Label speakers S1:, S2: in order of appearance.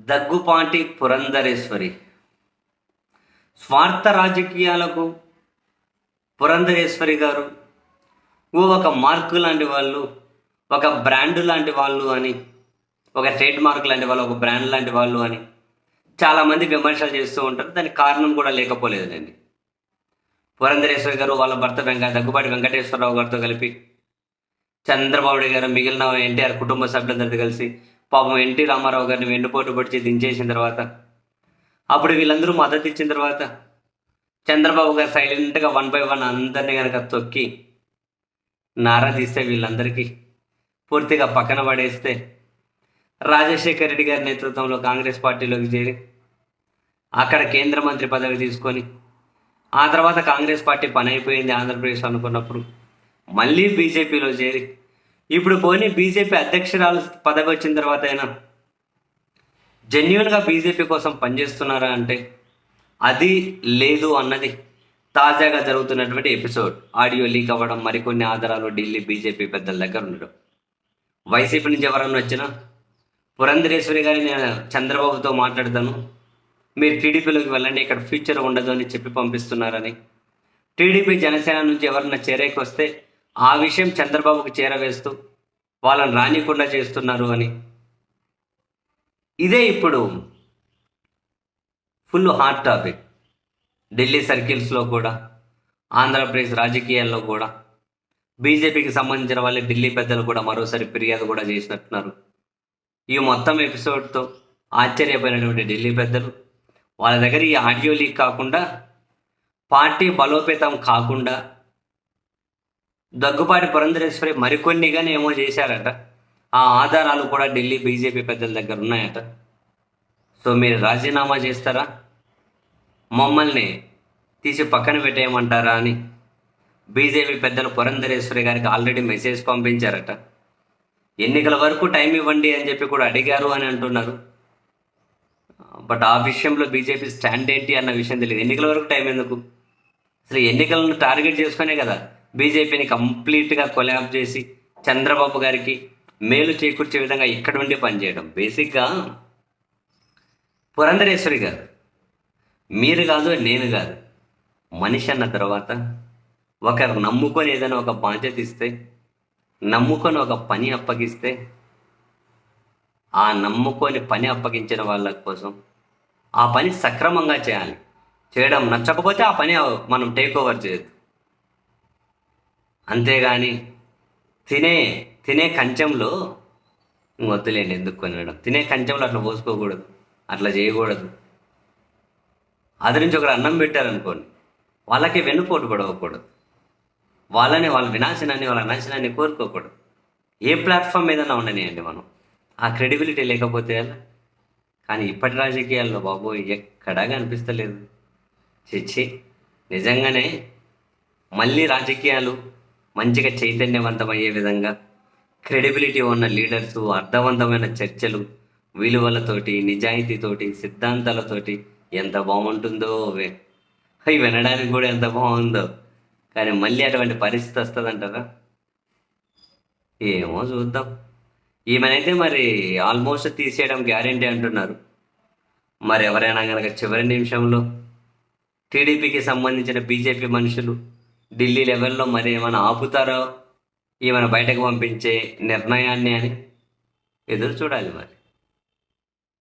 S1: దగ్గుపాటి పురంధరేశ్వరి. స్వార్థ రాజకీయాలకు పురంధరేశ్వరి గారు ఒక మార్కు లాంటి వాళ్ళు, ఒక బ్రాండ్ లాంటి వాళ్ళు అని, ఒక ట్రేడ్ మార్క్ లాంటి వాళ్ళు, ఒక బ్రాండ్ లాంటి వాళ్ళు అని చాలామంది విమర్శలు చేస్తూ ఉంటారు. దానికి కారణం కూడా లేకపోలేదండి. పురంధరేశ్వరి గారు వాళ్ళ భర్త దగ్గుపాటి వెంకటేశ్వరరావు గారితో కలిపి చంద్రబాబు నాయుడు గారు మిగిలిన ఎన్టీఆర్ కుటుంబ సభ్యులందరితో కలిసి పాపం ఎన్టీ రామారావు గారిని వెన్నుపోటు పొడిచి దించేసిన తర్వాత, అప్పుడు వీళ్ళందరూ మద్దతు ఇచ్చిన తర్వాత చంద్రబాబు గారు సైలెంట్గా 1 by 1 అందరినీ కనుక తొక్కి నారా తీస్తే, వీళ్ళందరికీ పూర్తిగా పక్కన పడేస్తే, రాజశేఖర రెడ్డి గారి నేతృత్వంలో కాంగ్రెస్ పార్టీలోకి చేరి అక్కడ కేంద్ర మంత్రి పదవి తీసుకొని, ఆ తర్వాత కాంగ్రెస్ పార్టీ పని అయిపోయింది ఆంధ్రప్రదేశ్ అనుకున్నప్పుడు మళ్ళీ బీజేపీలో చేరి, ఇప్పుడు పోనీ బీజేపీ అధ్యక్షురాలు పదవి వచ్చిన తర్వాత అయినా జెన్యున్గా బీజేపీ కోసం పనిచేస్తున్నారా అంటే అది లేదు అన్నది తాజాగా జరుగుతున్నటువంటి ఎపిసోడ్. ఆడియో లీక్ అవ్వడం, మరికొన్ని ఆధారాలు ఢిల్లీ బీజేపీ పెద్దల దగ్గర ఉండడం. వైసీపీ నుంచి ఎవరన్నా వచ్చినా పురంధరేశ్వరి గారి నేను చంద్రబాబుతో మాట్లాడతాను, మీరు టీడీపీలోకి వెళ్ళండి, ఇక్కడ ఫ్యూచర్ ఉండదు అని చెప్పి పంపిస్తున్నారని, టీడీపీ జనసేన నుంచి ఎవరన్నా చేరేకి వస్తే ఆ విషయం చంద్రబాబుకి చేరవేస్తూ వాళ్ళని రానికుండా చేస్తున్నారు అని, ఇదే ఇప్పుడు ఫుల్ హాట్ టాపిక్. ఢిల్లీ సర్కిల్స్లో కూడా, ఆంధ్రప్రదేశ్ రాజకీయాల్లో కూడా బీజేపీకి సంబంధించిన వాళ్ళే ఢిల్లీ పెద్దలు కూడా మరోసారి ఫిర్యాదు కూడా చేసినట్టున్నారు. ఈ మొత్తం ఎపిసోడ్తో ఆశ్చర్యపోయినటువంటి ఢిల్లీ పెద్దలు వాళ్ళ దగ్గర ఈ ఆడియో లీక్ కాకుండా, పార్టీ బలోపేతం కాకుండా దగ్గుపాటి పురంధరేశ్వరి మరికొన్నిగానే ఏమో చేశారట. ఆ ఆధారాలు కూడా ఢిల్లీ బీజేపీ పెద్దల దగ్గర ఉన్నాయట. సో మీరు రాజీనామా చేస్తారా, మమ్మల్ని తీసి పక్కన పెట్టేయమంటారా అని బీజేపీ పెద్దలు పురంధరేశ్వరి గారికి ఆల్రెడీ మెసేజ్ పంపించారట. ఎన్నికల వరకు టైం ఇవ్వండి అని చెప్పి కూడా అడిగారు అని అంటున్నారు. బట్ ఆ విషయంలో బీజేపీ స్టాండ్ ఏంటి అన్న విషయం తెలియదు. ఎన్నికల వరకు టైం ఎందుకు? అసలు ఎన్నికలను టార్గెట్ చేసుకునే కదా బీజేపీని కంప్లీట్గా కొలాబ్ చేసి చంద్రబాబు గారికి మేలు చేకూర్చే విధంగా ఇక్కడ ఉండి పనిచేయడం. బేసిక్గా పురంధరేశ్వరి గారు, మీరు కాదు నేను కాదు, మనిషి అన్న తర్వాత ఒకరు నమ్ముకొని ఏదైనా ఒక బాధ్యత ఇస్తే, నమ్ముకొని ఒక పని అప్పగిస్తే, ఆ నమ్ముకొని పని అప్పగించిన వాళ్ళ కోసం ఆ పని సక్రమంగా చేయాలి. చేయడం నచ్చకపోతే ఆ పని మనం టేక్ ఓవర్ చేయొద్దు. అంతేగాని తినే కంచంలో వద్దులేండి, ఎందుకు కొనడం, తినే కంచంలో అట్లా పోసుకోకూడదు, అట్లా చేయకూడదు. అదరించి ఒకరు అన్నం పెట్టారనుకోండి, వాళ్ళకి వెన్నుపోటు పడవకూడదు, వాళ్ళ వినాశనాన్ని, వాళ్ళ నాశనాన్ని కోరుకోకూడదు. ఏ ప్లాట్ఫామ్ ఏదైనా ఉండనియండి, మనం ఆ క్రెడిబిలిటీ లేకపోతే అలా. కానీ ఇప్పటి రాజకీయాల్లో బాబోయ్ ఎక్కడా కనిపిస్తలేదు. చిచ్చి, నిజంగానే మళ్ళీ రాజకీయాలు మంచిగా చైతన్యవంతమయ్యే విధంగా క్రెడిబిలిటీ ఉన్న లీడర్సు, అర్థవంతమైన చర్చలు, విలువలతోటి, నిజాయితీతోటి, సిద్ధాంతాలతోటి ఎంత బాగుంటుందో, అవి వినడానికి కూడా ఎంత బాగుందో. కానీ మళ్ళీ అటువంటి పరిస్థితి వస్తుందంటారా? ఏమో చూద్దాం. ఈమెనైతే మరి ఆల్మోస్ట్ తీసేయడం గ్యారెంటీ అంటున్నారు. మరి ఎవరైనా కనుక చివరి నిమిషంలో టీడీపీకి సంబంధించిన బీజేపీ మనుషులు ఢిల్లీ లెవెల్లో మరి ఏమైనా ఆపుతారో, ఏమైనా బయటకు పంపించే నిర్ణయాన్ని అని ఎదురు చూడాలి మరి.